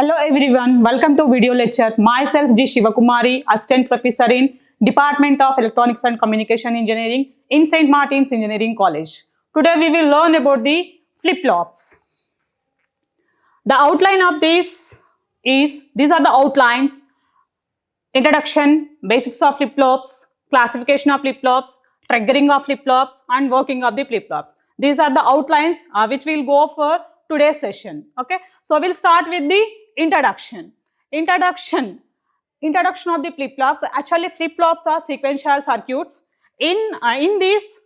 Hello everyone, welcome to video lecture. Myself G. Shivakumari, Assistant Professor in Department of Electronics and Communication Engineering in St. Martin's Engineering College. Today we will learn about the flip-flops. The outline of these are the outlines: introduction, basics of flip-flops, classification of flip-flops, triggering of flip-flops and working of the flip-flops. These are the outlines which we will go for today's session. Okay, so we'll start with the introduction of the flip-flops. Actually, flip-flops are sequential circuits. In this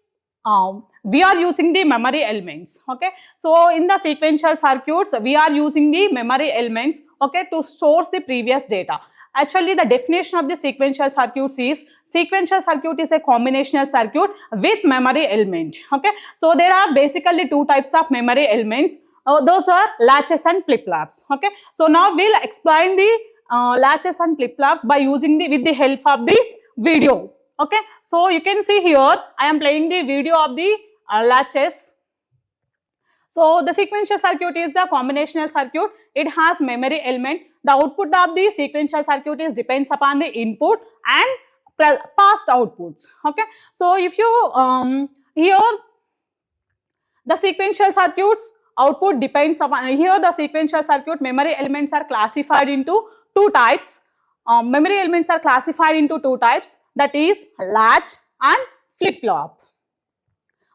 we are using the memory elements. Okay, so in the sequential circuits we are using the memory elements, okay, to store the previous data. Actually, the definition of the sequential circuits is: sequential circuit is a combinational circuit with memory element. Okay, so there are basically two types of memory elements. Those are latches and flip-flops. Okay, so now we'll explain the latches and flip-flops by using with the help of the video. Okay, so you can see here I am playing the video of the latches. So the sequential circuit is the combinational circuit. It has memory element. The output of the sequential circuit depends upon the input and past outputs. Okay, so if you here the sequential circuits output depends upon, here the sequential circuit memory elements are classified into two types. Memory elements are classified into two types, that is latch and flip-flop.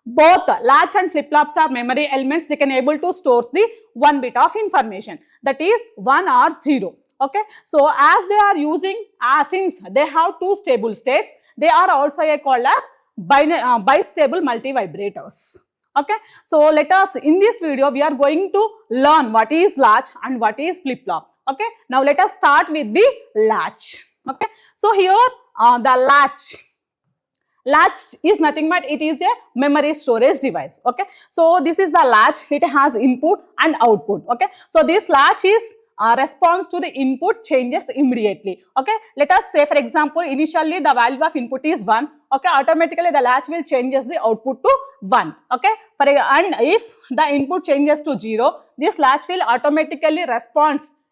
Both latch and flip-flops are memory elements. They can able to store the one bit of information, that is 1 or 0. Okay, so as they are using, since they have two stable states, they are also called as bistable multivibrators. Okay, so let us, in this video we are going to learn what is latch and what is flip-flop. Okay, now let us start with the latch. Okay, so here the latch is nothing but it is a memory storage device. Okay, so this is the latch. It has input and output. Okay, so this latch is response to the input changes immediately. Okay, let us say for example initially the value of input is 1. Okay, automatically the latch will changes the output to 1. Okay, and if the input changes to 0, this latch will automatically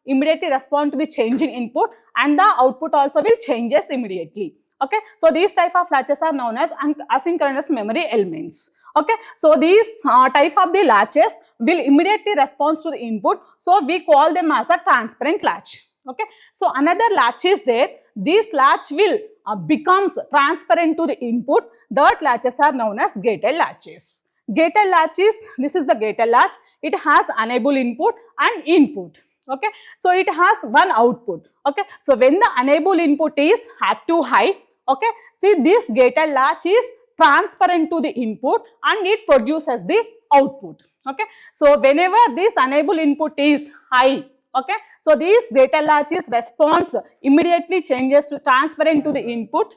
immediately respond to the change in input, and the output also will changes immediately. Okay, so these type of latches are known as asynchronous memory elements. Okay, so these type of the latches will immediately respond to the input, so we call them as a transparent latch. Okay, so another latch is there. This latch will becomes transparent to the input. That latches are known as gated latches. Gated latches, this is the gated latch. It has enable input and input. Okay, so it has one output. Okay, so when the enable input is active high, okay, see this gated latch is transparent to the input and it produces the output. Okay, so whenever this enable input is high, okay, so this gated latch's response immediately changes to transparent to the input.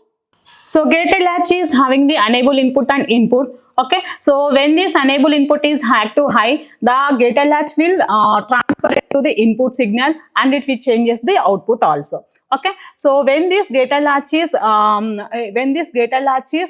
So gated latch is having the enable input and input. Okay, so when this enable input is active high, the gated latch will transfer it to the input signal and it will changes the output also. Okay, so when this gated latch is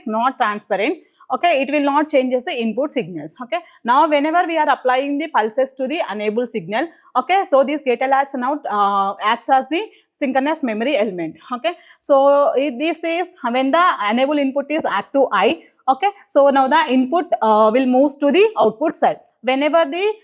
not transparent, okay, it will not changes the input signals. Okay, now whenever we are applying the pulses to the enable signal, okay, so this gated latch now acts as the synchronous memory element. Okay, so this is when the enable input is active high. Okay, so now the input will move to the output side. Whenever the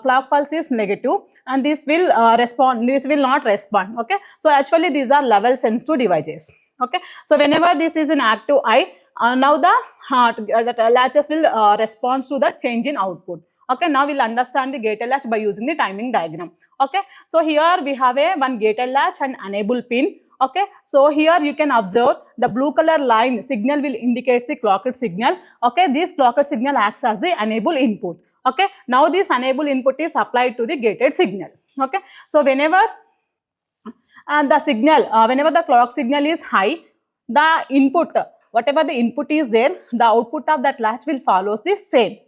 clock pulse is negative, and this will this will not respond. Okay, so actually these are level sensitive devices. Okay, so whenever this is in active high, now the latches will respond to the change in output. Okay, now we'll understand the gated latch by using the timing diagram. Okay, so here we have one gated latch and enable pin. Okay, so here you can observe the blue color line signal will indicate the clocked signal. Okay, this clocked signal acts as the enable input. Okay, now this enable input is applied to the gated signal. Okay, so whenever the signal, whenever the clock signal is high, the input, whatever the input is there, the output of that latch will follows the same.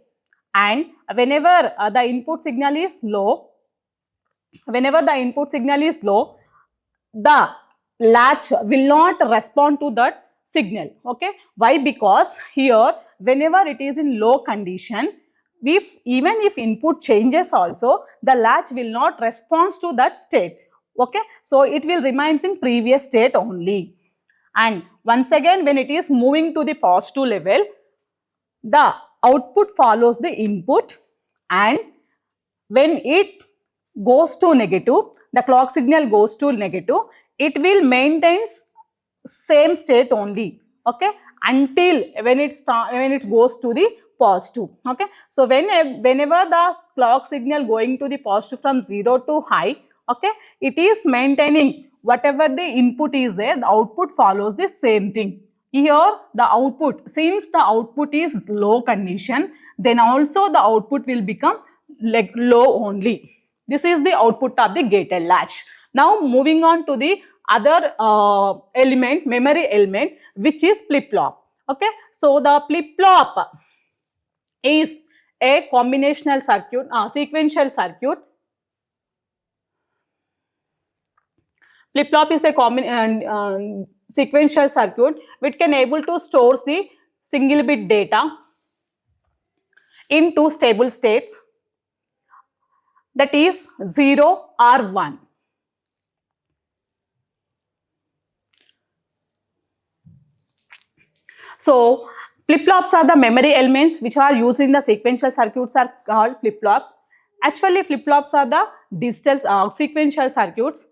And whenever the input signal is low, the latch will not respond to that signal. Okay, why? Because here whenever it is in low condition, if even if input changes also, the latch will not respond to that state. Okay, so it will remains in previous state only. And once again, when it is moving to the positive level, the output follows the input, and when it goes to negative, the clock signal goes to negative, it will maintains same state only, okay, until when it goes to the positive. Okay, so whenever the clock signal going to the positive from 0 to high, okay, it is maintaining whatever the input is there, the output follows the same thing. Here the output, since the output is low condition, then also the output will become like low only. This is the output of the gated latch. Now moving on to the other element, memory element, which is flip-flop. Okay, so the flip-flop is a combinational circuit, sequential circuit. Flip-flop is a sequential circuit which can able to store the single bit data in two stable states, that is 0 or 1. So flip-flops are the memory elements which are used in the sequential circuits are called flip-flops. Actually, flip-flops are the digital sequential circuits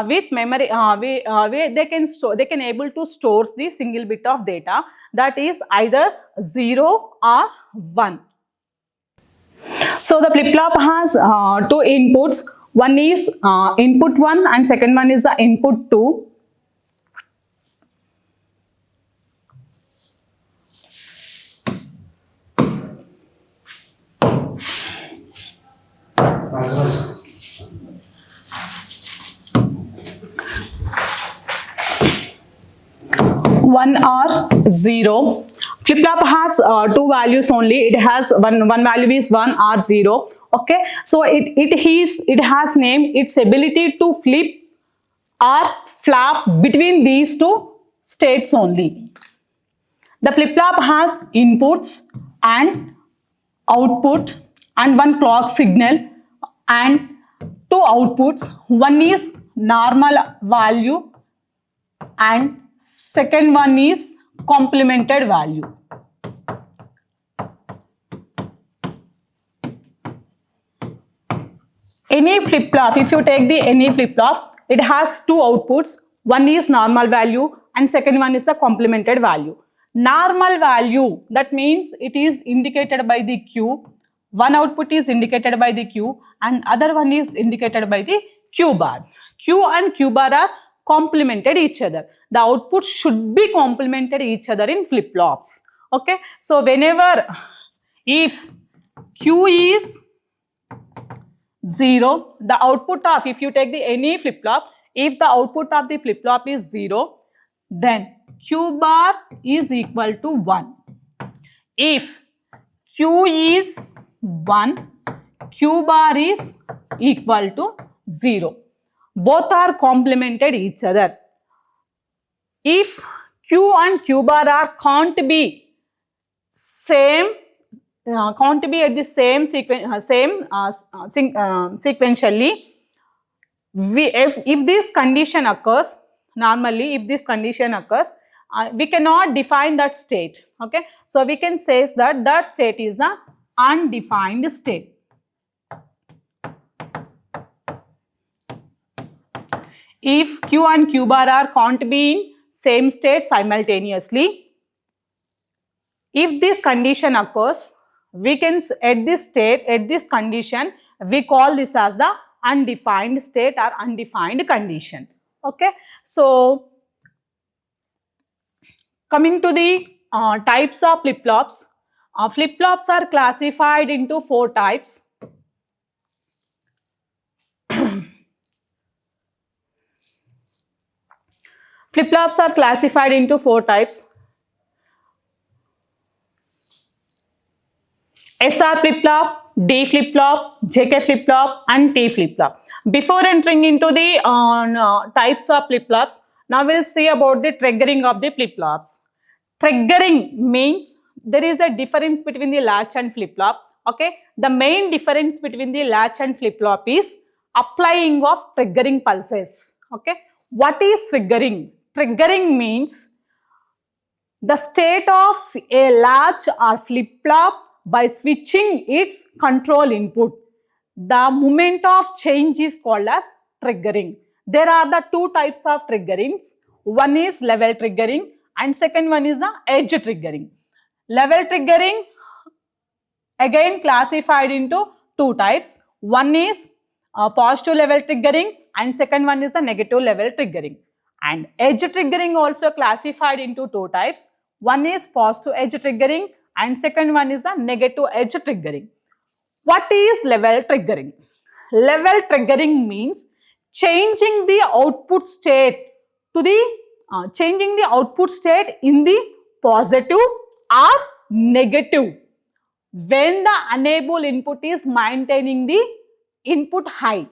with memory where they can able to store the single bit of data, that is either 0 or 1. So the flip-flop has two inputs. One is input 1 and second one is the input 2. One or 0. Flip-flop has two values only. It has one value is 1 or 0. Okay, so it has name its ability to flip or flap between these two states only. The flip-flop has inputs and output and one clock signal and two outputs. One is normal value and second one is complemented value. Any flip-flop, if you take the any flip-flop, it has two outputs. One is normal value and second one is a complemented value. Normal value, that means it is indicated by the Q. One output is indicated by the Q and other one is indicated by the Q bar. Q and Q bar are complemented each other. The output should be complemented each other in flip-flops. Okay, so whenever if Q is 0, the output of, if you take the any flip-flop, if the output of the flip-flop is 0, then Q bar is equal to 1. If Q is 1, Q bar is equal to 0. Both are complemented each other. If Q and Q bar are can't be same, can't be at the same sequentially, if this condition occurs, normally if this condition occurs, we cannot define that state. Okay, so we can say that that state is a undefined state. If Q and Q bar are can't be in same state simultaneously, if this condition occurs, we can at this state, at this condition, we call this as the undefined state or undefined condition. Okay, so coming to the types of flip-flops. Flip-flops are classified into 4 types. Flip-flops are classified into 4 types. SR flip-flop, D flip-flop, JK flip-flop and T flip-flop. Before entering into the types of flip-flops, now we'll see about the triggering of the flip-flops. Triggering means there is a difference between the latch and flip-flop. Okay, the main difference between the latch and flip-flop is applying of triggering pulses. Okay, what is triggering? Triggering means the state of a latch or flip-flop by switching its control input. The moment of change is called as triggering. There are the two types of triggerings. One is level triggering and second one is the edge triggering. Level triggering again classified into two types. One is positive level triggering and second one is the negative level triggering. And edge triggering also classified into two types. One is positive edge triggering and second one is the negative edge triggering. What is level triggering? Level triggering means changing the output state to the changing the output state in the positive or negative when the enable input is maintaining the input high.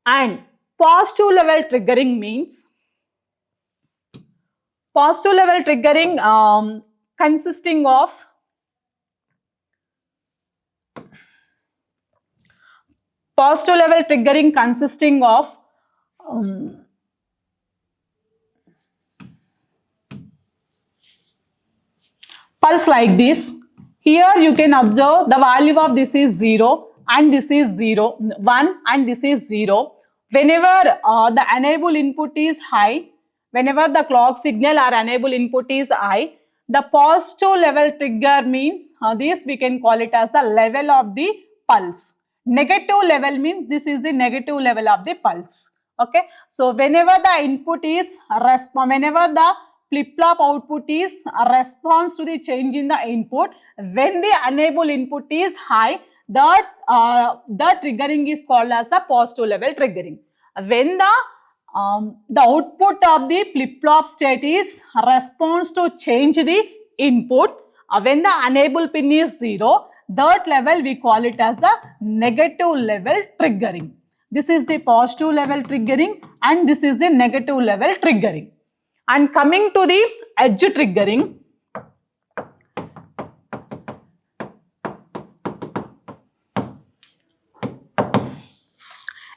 And positive level triggering means positive level triggering consisting of positive level triggering consisting of pulse like this. Here you can observe the value of this is 0 and this is 0, 1 and this is 0. Whenever the enable input is high, whenever the clock signal or enable input is high, the positive level trigger means this we can call it as the level of the pulse. Negative level means this is the negative level of the pulse. Okay, so whenever the input is whenever the flip-flop output is a response to the change in the input, when the enable input is high, that triggering is called as a positive level triggering. When the output of the flip-flop state is a response to change the input, when the enable pin is 0, that level we call it as a negative level triggering. This is the positive level triggering and this is the negative level triggering. And coming to the edge triggering,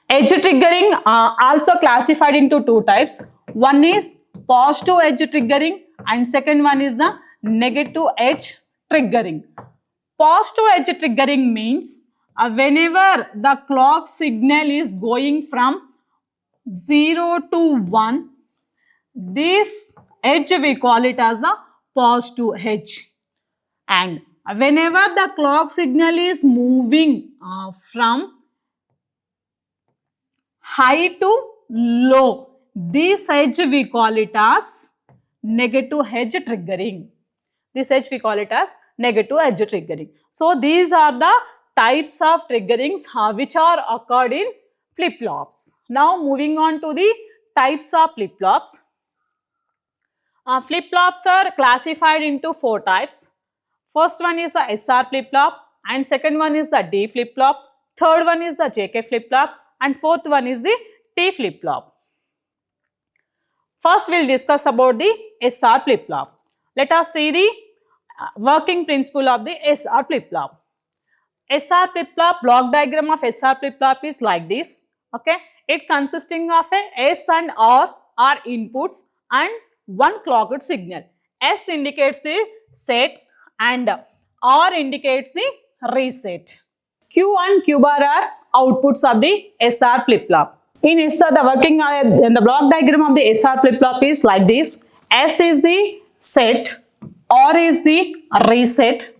edge triggering also classified into two types. One is positive edge triggering and second one is the negative edge triggering. Positive edge triggering means whenever the clock signal is going from 0 to 1, this edge we call it as the positive edge. And whenever the clock signal is moving from high to low, this edge we call it as negative edge triggering. This edge we call it as negative edge triggering. So these are the types of triggerings which are occurred in flip-flops. Now moving on to the types of flip-flops. Flip-flops are classified into four types. First one is the SR flip-flop and second one is the D flip-flop, third one is the JK flip-flop and fourth one is the T flip-flop. First we will discuss about the SR flip-flop. Let us see the working principle of the SR flip-flop. SR flip-flop, block diagram of SR flip-flop is like this. Okay, it consisting of a S and R are inputs and one clocked signal. S indicates the set and R indicates the reset. Q and Q bar are outputs of the SR flip-flop. In SR, the working in the block diagram of the SR flip-flop is like this. S is the set, R is the reset,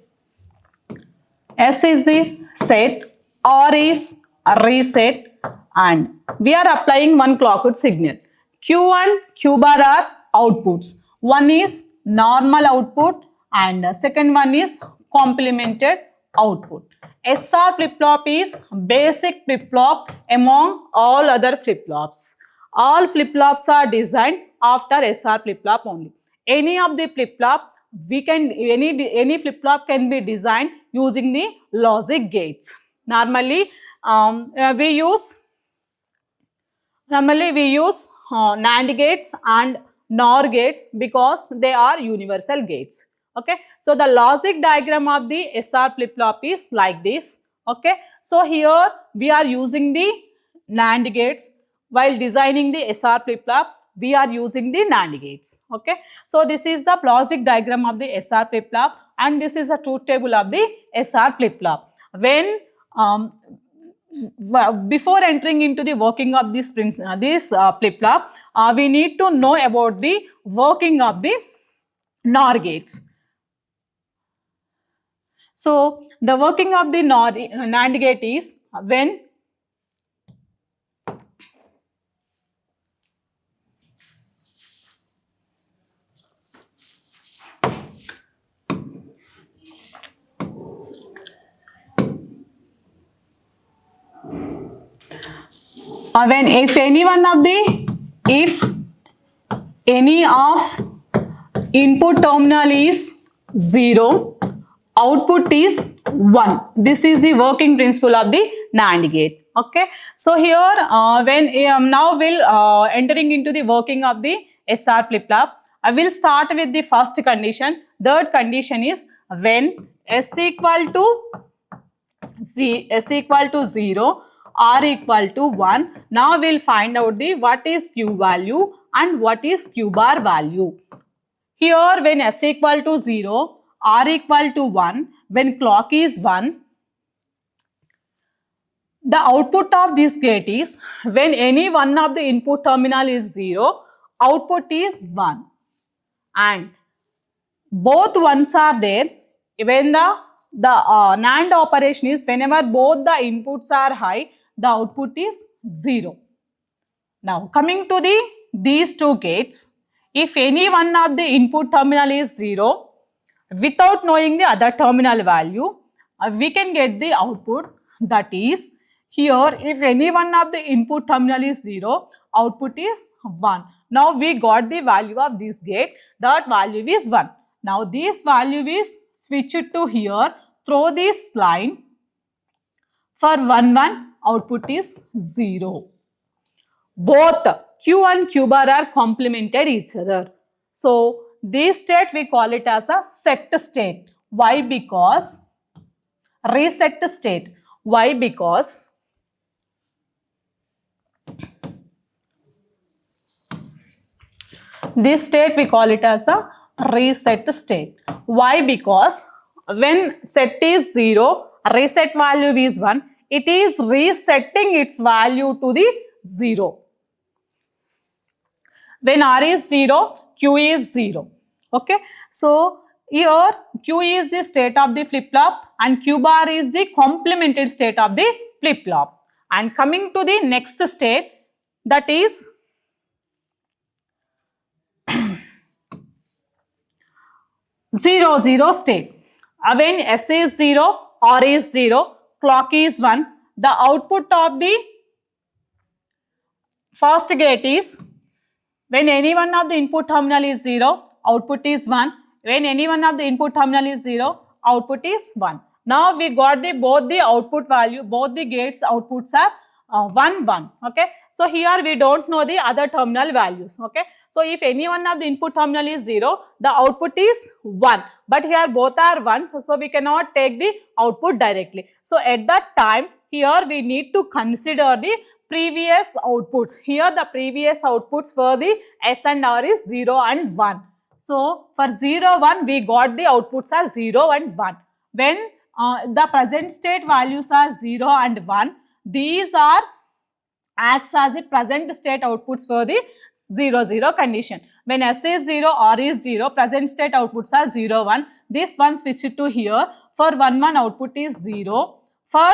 S is the set, R is reset, and we are applying one clocked signal. Q and Q bar are outputs. One is normal output and second one is complemented output. SR flip-flop is basic flip-flop among all other flip-flops. All flip-flops are designed after SR flip-flop only. Any of the flip-flop any flip-flop can be designed using the logic gates. Normally we use NAND gates and NOR gates because they are universal gates. Okay, so the logic diagram of the SR flip-flop is like this. Okay, so here we are using the NAND gates. While designing the SR flip-flop, we are using the NAND gates. Okay, so this is the logic diagram of the SR flip-flop, and this is the truth table of the SR flip-flop. When before entering into the working of this flip-flop, we need to know about the working of the NOR gates. So the working of the NAND gate is when if any of input terminal is 0, output is 1. This is the working principle of the NAND gate. Okay, so here now we'll entering into the working of the SR flip-flop. I will start with the first condition. Third condition is when S equal to 0, R equal to 1. Now we'll find out the what is Q value and what is Q bar value. Here when S equal to 0, R equal to 1, when clock is 1, the output of this gate is when any one of the input terminal is 0, output is 1. And both ones are there when the NAND operation is whenever both the inputs are high, the output is 0. Now coming to these two gates, if any one of the input terminal is 0, without knowing the other terminal value, we can get the output. That is, here if any one of the input terminal is 0, output is 1. Now we got the value of this gate, that value is 1. Now this value is switched to here through this line. For 1, 1, output is 0. Both Q and Q bar are complemented each other. So this state we call it as a set state. Why? Because reset state. Why? Because this state we call it as a reset state. Why? Because when set is 0, reset value is 1, it is resetting its value to the 0. When R is 0, Q is 0. Okay. So here Q is the state of the flip-flop and Q bar is the complemented state of the flip-flop. And coming to the next state, that is 0, 0 state. When S is 0, R is 0, clock is 1, the output of the first gate is when any one of the input terminal is 0, output is 1. When any one of the input terminal is 0, output is 1. Now we got both the output value, both the gates outputs are 1, 1. Okay. So here we don't know the other terminal values. Okay. So if any one of the input terminal is 0, the output is 1. But here both are 1. So we cannot take the output directly. So at that time, here we need to consider the previous outputs. Here the previous outputs for the S and R is 0 and 1. So for 0, 1 we got the outputs are 0 and 1. When the present state values are 0 and 1, these are acts as a present state outputs for the 0, 0 condition. When S is 0, R is 0, present state outputs are 0, 1. This one switched to here. For 1, 1 output is 0. For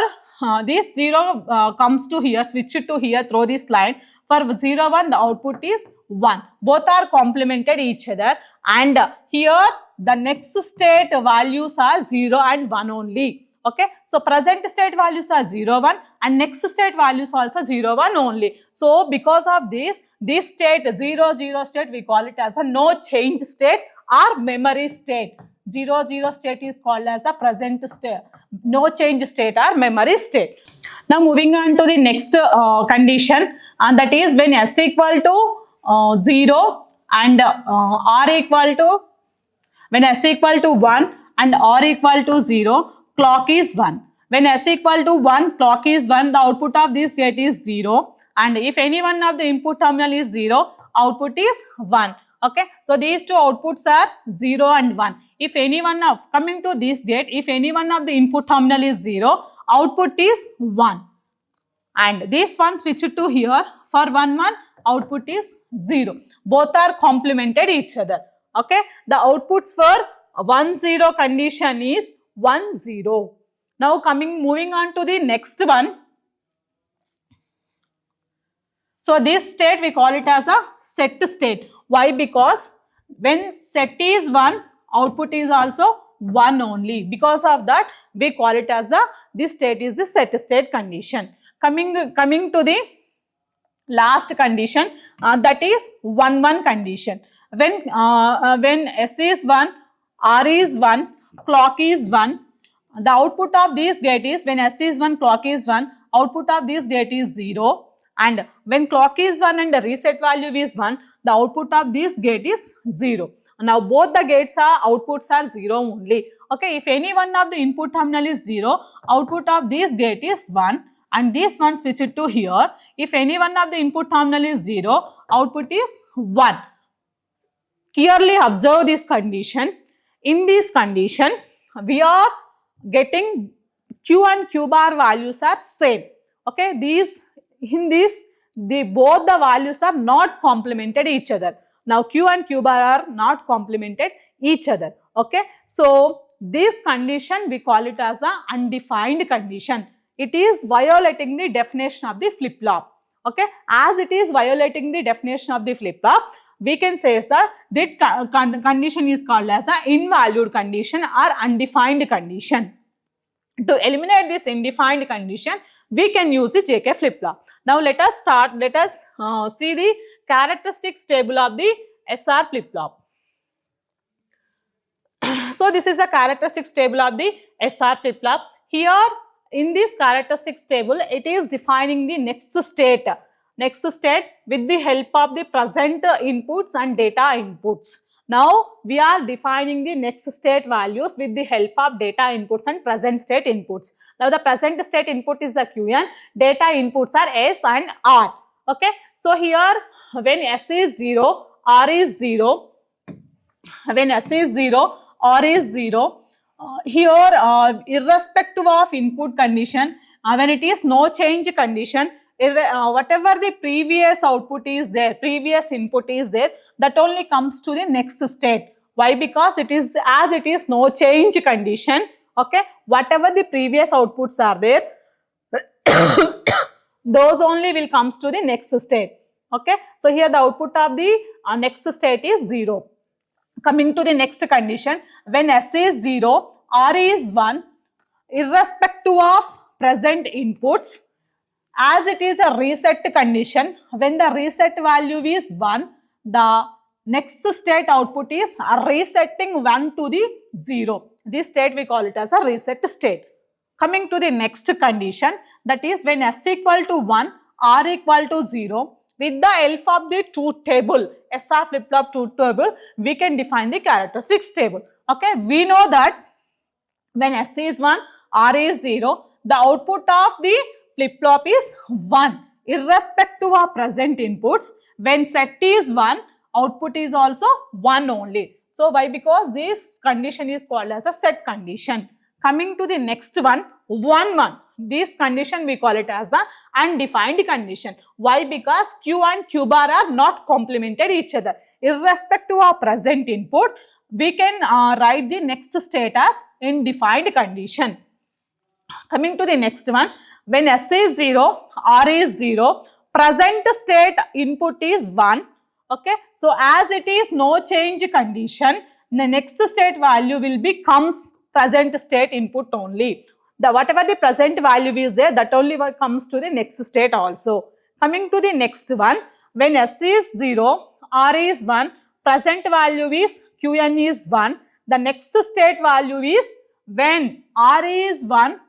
this 0 comes to here, switched to here through this line. For 0, 1 the output is 1. Both are complemented each other, and here the next state values are 0 and 1 only. Okay. So present state values are 0, 1 and next state values also 0, 1 only. So because of this state 0, 0 state we call it as a no change state or memory state. 0, 0 state is called as a present state, no change state or memory state. Now moving on to the next condition, and that is when S equal to 0 and R equal to When S equal to 1 and R equal to 0, clock is 1. When S equal to 1, clock is 1, the output of this gate is 0. And if any one of the input terminal is 0, output is 1. Okay, so these two outputs are 0 and 1. If any one of, coming to this gate, if any one of the input terminal is 0, output is 1. And this one switched to here, for 1 1, output is 0. Both are complemented each other. Okay, the outputs for 1 0 condition is 1 0. Now moving on to the next one. So this state we call it as a set state. Why? Because when set is 1, output is also 1 only. Because of that, we call it as this state is the set state condition. Coming to the last condition, that is 1 1 condition. When S is 1, R is 1, clock is 1, the output of this gate is, when S is 1, clock is 1, output of this gate is 0. And when clock is 1 and the reset value is 1, the output of this gate is 0. Now both the gates are outputs are 0 only. Okay, if any one of the input terminal is 0, output of this gate is 1 and this one switched to here. If any one of the input terminal is 0, output is 1. Clearly observe this condition. In this condition, we are getting Q and Q bar values are same. Okay, both the values are not complemented each other. Now Q and Q bar are not complemented each other. Okay, so this condition we call it as a undefined condition. It is violating the definition of the flip-flop. Okay, as it is violating the definition of the flip-flop, we can say that condition is called as an invalid condition or undefined condition. To eliminate this indefined condition, we can use the JK flip-flop. Now let us see the characteristics table of the SR flip-flop. So this is a characteristics table of the SR flip-flop. Here in this characteristics table, it is defining the next state with the help of the present inputs and data inputs. Now we are defining the next state values with the help of data inputs and present state inputs. Now the present state input is the Qn, data inputs are S and R. Okay, so here when S is 0, R is 0. When S is 0, R is 0. Here irrespective of input condition, when it is no change condition, whatever the previous output is there, previous input is there, that only comes to the next state. Why? Because it is, as it is no change condition, okay, whatever the previous outputs are there, those only will comes to the next state. Okay, so here the output of the next state is 0. Coming to the next condition, when S is 0, R is 1, irrespective of present inputs, as it is a reset condition, when the reset value is 1, the next state output is resetting 1 to the 0. This state we call it as a reset state. Coming to the next condition, that is when S equal to 1, R equal to 0, with the help of the truth table, SR flip-flop truth table, we can define the characteristics table. Okay, we know that when S is 1, R is 0, the output of the flip-flop is 1, irrespective of present inputs. When set is 1, output is also 1 only. So why? Because this condition is called as a set condition. Coming to the next one, 1 1. This condition we call it as a undefined condition. Why? Because Q and Q bar are not complemented each other. Irrespective of present input, we can write the next state as undefined condition. Coming to the next one, when S is 0, R is 0, present state input is 1. Okay, so as it is no change condition, the next state value will becomes present state input only. Whatever the present value is there, that only comes to the next state also. Coming to the next one, when S is 0, R is 1, present value is Qn is 1. The next state value is when R is 1,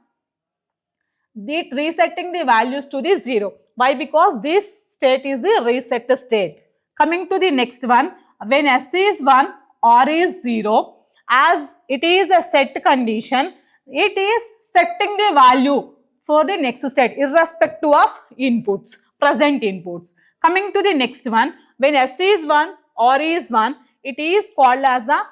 it resetting the values to the 0. Why? Because this state is the reset state. Coming to the next one, when S is 1, R is 0, as it is a set condition, it is setting the value for the next state irrespective of inputs, present inputs. Coming to the next one, when S is 1 or is 1, it is called as a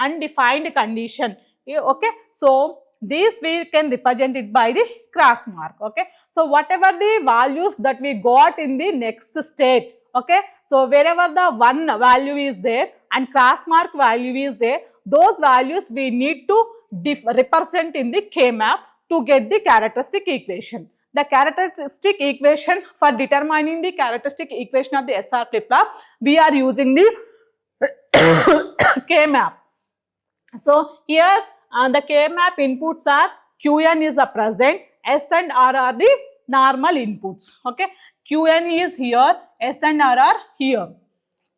undefined condition. Okay, so this we can represent it by the cross mark. Okay, so whatever the values that we got in the next state, okay, so wherever the one value is there and cross mark value is there, those values we need to represent in the K-map to get the characteristic equation. The characteristic equation, for determining the characteristic equation of the SR flip-flop, we are using the K-map. So here the K-map inputs are Qn is a present, S and R are the normal inputs. Okay, Qn is here, S and R are here.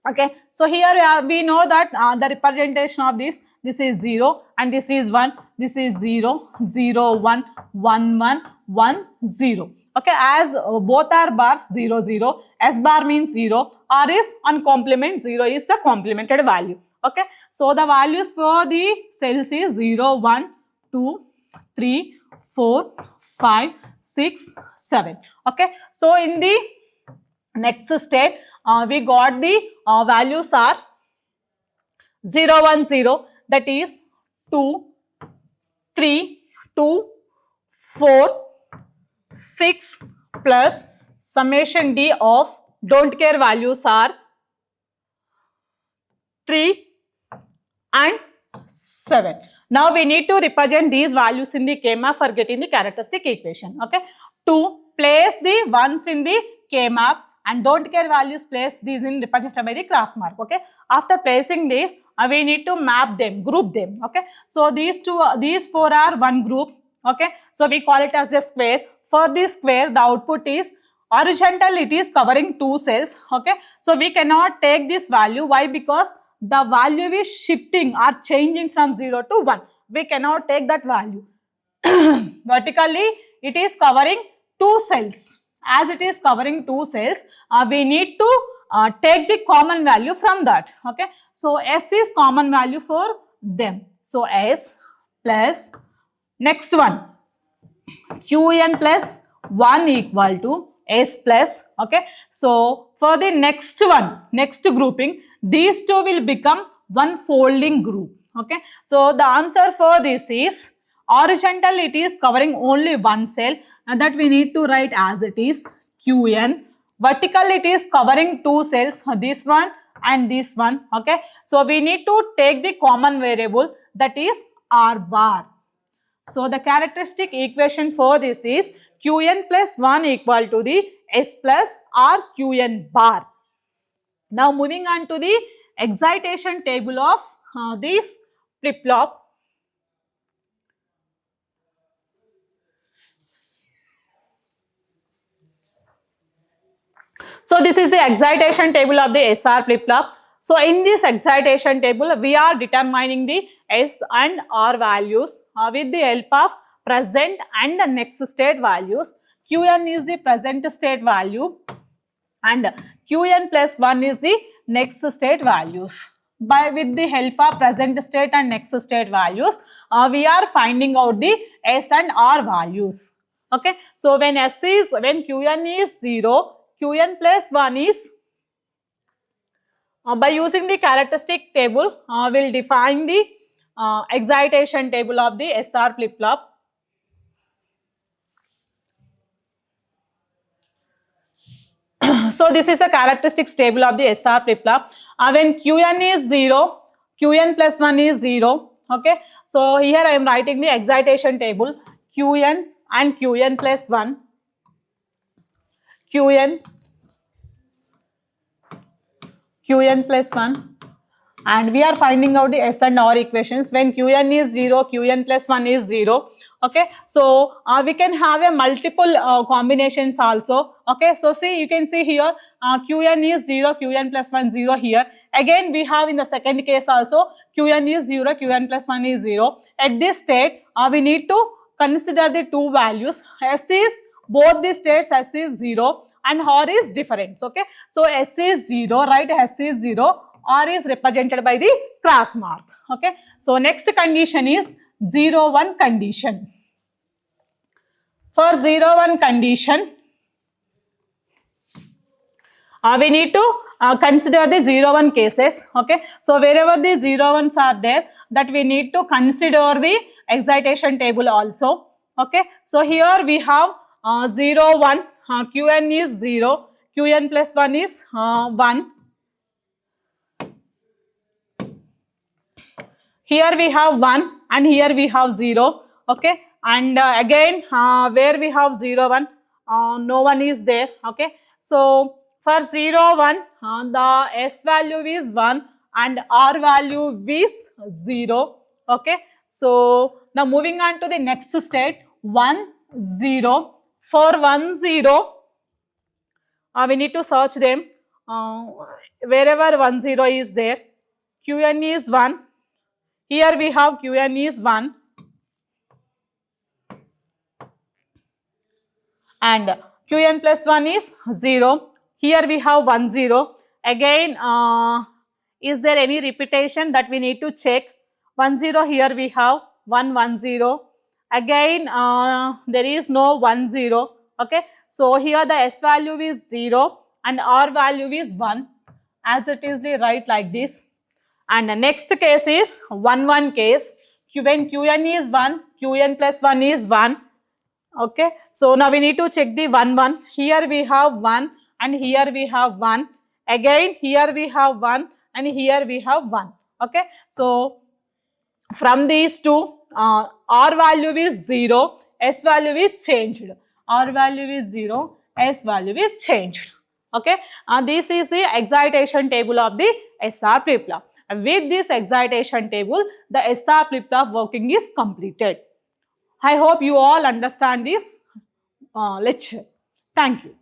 Okay, so here we know that the representation of this is 0 and this is 1, this is 0, 0, 1, 1, 1, 1, 0. Okay, as both are bars 0, 0, S bar means 0, R is on complement, 0 is the complemented value. Okay, so the values for the cells is 0, 1, 2, 3, 4, 5, 6, 7. Okay, so in the next state, we got the values are 0, 1, 0, that is 2, 3, 2, 4, 6 plus summation D of don't care values are 3 and 7. Now we need to represent these values in the K-map for getting the characteristic equation. Okay, to place the ones in the K-map and don't care values, place these in represented by the cross mark. Okay, after placing this, we need to map them, group them. Okay, so these four are one group. Okay, so we call it as a square. For this square, the output is horizontal, it is covering two cells. Okay, so we cannot take this value. Why? Because the value is shifting or changing from 0 to 1. We cannot take that value. Vertically, it is covering two cells. As it is covering two cells, we need to take the common value from that. Okay, so S is common value for them. So S plus next one, Qn plus 1 equal to S plus. Okay, so for the next one, next grouping, these two will become one folding group. Okay, so the answer for this is horizontal, it is covering only one cell, and that we need to write as it is Qn. Vertical, it is covering two cells, this one and this one. Okay, so we need to take the common variable, that is R bar. So the characteristic equation for this is Qn plus 1 equal to the S plus R Qn bar. Now moving on to the excitation table of this flip-flop. So this is the excitation table of the SR flip-flop. So in this excitation table, we are determining the S and R values with the help of present and the next state values. Qn is the present state value and Qn plus 1 is the next state values. With the help of present state and next state values, we are finding out the S and R values. Okay, so when Qn is 0, Qn plus 1 is, by using the characteristic table, we'll define the excitation table of the SR flip-flop. So this is a characteristics table of the SR flip-flop. When Qn is 0, Qn plus 1 is 0. Okay, so here I am writing the excitation table, Qn and Qn plus 1, Qn plus 1, and we are finding out the S and R equations. When Qn is 0, Qn plus 1 is 0. Okay, so we can have a multiple combinations also. Okay, so see, you can see here Qn is 0, Qn plus 1 0 here. Again we have in the second case also Qn is 0, Qn plus 1 is 0. At this state we need to consider the two values. S is both the states, S is 0 and R is different. Okay, so S is 0, right? S is 0, R is represented by the cross mark. Okay. So next condition is 0, 1 condition. For 0, 1 condition, we need to consider the 0, 1 cases. Okay. So wherever the 0, 1s are there, that we need to consider the excitation table also. Okay. So here we have 0, 1, Qn is 0, Qn plus 1 is 1. Here we have 1 and here we have 0. Okay. And again where we have 0, 1, no one is there. Okay. So for 0, 1, the S value is 1 and R value is 0. Okay. So now moving on to the next state, 1, 0. For 1, 0, we need to search them wherever 1, 0 is there. Qn is 1. Here we have Qn is 1 and Qn plus 1 is 0. Here we have 1, 0. Again, is there any repetition that we need to check? 1, 0, here we have 1, 1, 0. Again, there is no 1, 0. Okay. So here the S value is 0 and R value is 1, as it is the right like this. And the next case is 1, 1 case. When Qn is 1, Qn plus 1 is 1. Okay. So now we need to check the 1, 1. Here we have 1 and here we have 1. Again here we have 1 and here we have 1. Okay. So from these two, R value is 0, S value is changed. R value is 0, S value is changed. Okay. This is the excitation table of the SR flip-flop. With this excitation table, the SR flip-flop working is completed. I hope you all understand this lecture. Thank you.